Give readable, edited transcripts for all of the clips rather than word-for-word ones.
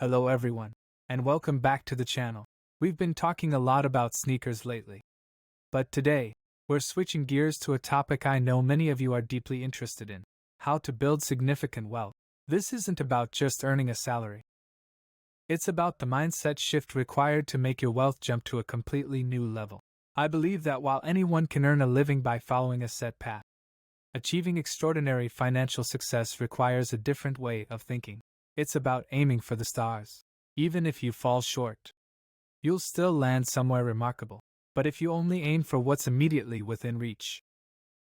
Hello everyone, and welcome back to the channel. We've been talking a lot about sneakers lately. But today, we're switching gears to a topic I know many of you are deeply interested in: how to build significant wealth. This isn't about just earning a salary. It's about the mindset shift required to make your wealth jump to a completely new level. I believe that while anyone can earn a living by following a set path, achieving extraordinary financial success requires a different way of thinking. It's about aiming for the stars. Even if you fall short, you'll still land somewhere remarkable. But if you only aim for what's immediately within reach,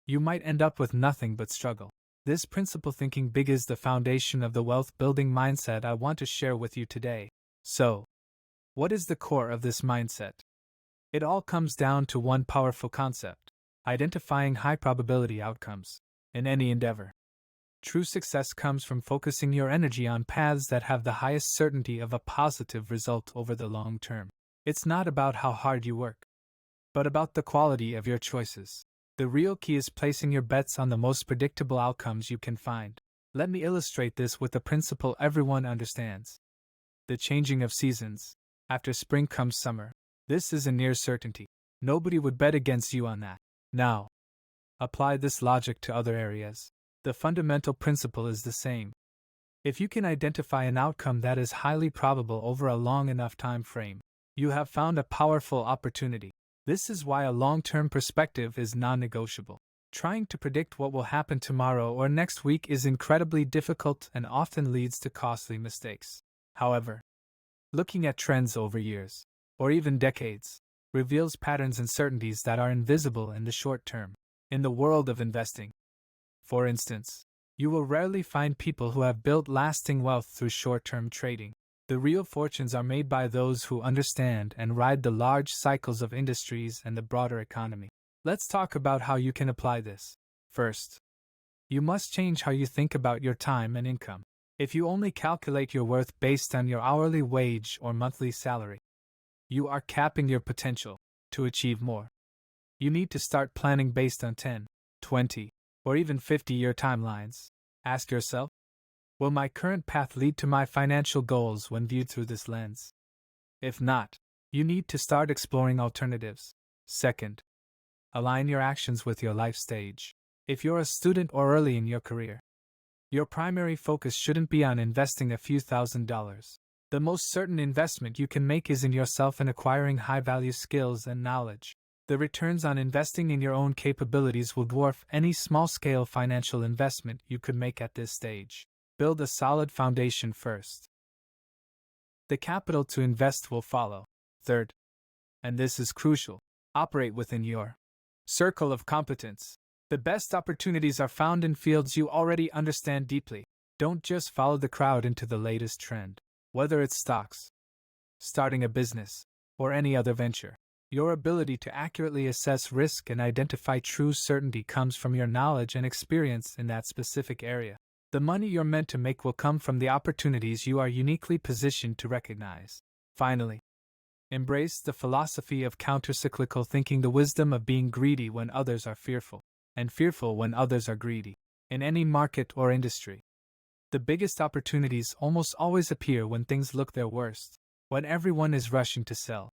you might end up with nothing but struggle. This principle thinking big is the foundation of the wealth-building mindset I want to share with you today. So, what is the core of this mindset? It all comes down to one powerful concept: identifying high-probability outcomes in any endeavor. True success comes from focusing your energy on paths that have the highest certainty of a positive result over the long term. It's not about how hard you work, but about the quality of your choices. The real key is placing your bets on the most predictable outcomes you can find. Let me illustrate this with a principle everyone understands: the changing of seasons. After spring comes summer. This is a near certainty. Nobody would bet against you on that. Now, apply this logic to other areas. The fundamental principle is the same. If you can identify an outcome that is highly probable over a long enough time frame, you have found a powerful opportunity. This is why a long-term perspective is non-negotiable. Trying to predict what will happen tomorrow or next week is incredibly difficult and often leads to costly mistakes. However, looking at trends over years, or even decades, reveals patterns and certainties that are invisible in the short term. In the world of investing, for instance, you will rarely find people who have built lasting wealth through short-term trading. The real fortunes are made by those who understand and ride the large cycles of industries and the broader economy. Let's talk about how you can apply this. First, you must change how you think about your time and income. If you only calculate your worth based on your hourly wage or monthly salary, you are capping your potential to achieve more. You need to start planning based on 10, 20, or even 50-year timelines. Ask yourself, will my current path lead to my financial goals when viewed through this lens? If not, you need to start exploring alternatives. Second, align your actions with your life stage. If you're a student or early in your career, your primary focus shouldn't be on investing a few $1,000s. The most certain investment you can make is in yourself and acquiring high-value skills and knowledge. The returns on investing in your own capabilities will dwarf any small-scale financial investment you could make at this stage. Build a solid foundation first. The capital to invest will follow. Third, and this is crucial, operate within your circle of competence. The best opportunities are found in fields you already understand deeply. Don't just follow the crowd into the latest trend. Whether it's stocks, starting a business, or any other venture, your ability to accurately assess risk and identify true certainty comes from your knowledge and experience in that specific area. The money you're meant to make will come from the opportunities you are uniquely positioned to recognize. Finally, embrace the philosophy of counter-cyclical thinking, the wisdom of being greedy when others are fearful, and fearful when others are greedy. In any market or industry, the biggest opportunities almost always appear when things look their worst, when everyone is rushing to sell.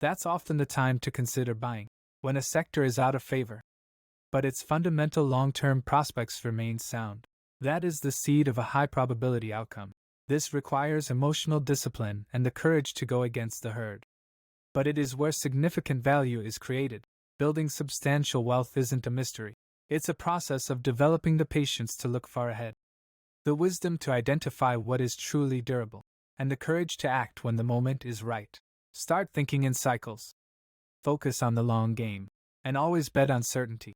That's often the time to consider buying, when a sector is out of favor, but its fundamental long-term prospects remain sound. That is the seed of a high-probability outcome. This requires emotional discipline and the courage to go against the herd. But it is where significant value is created. Building substantial wealth isn't a mystery. It's a process of developing the patience to look far ahead, the wisdom to identify what is truly durable, and the courage to act when the moment is right. Start thinking in cycles. Focus on the long game, and always bet on certainty.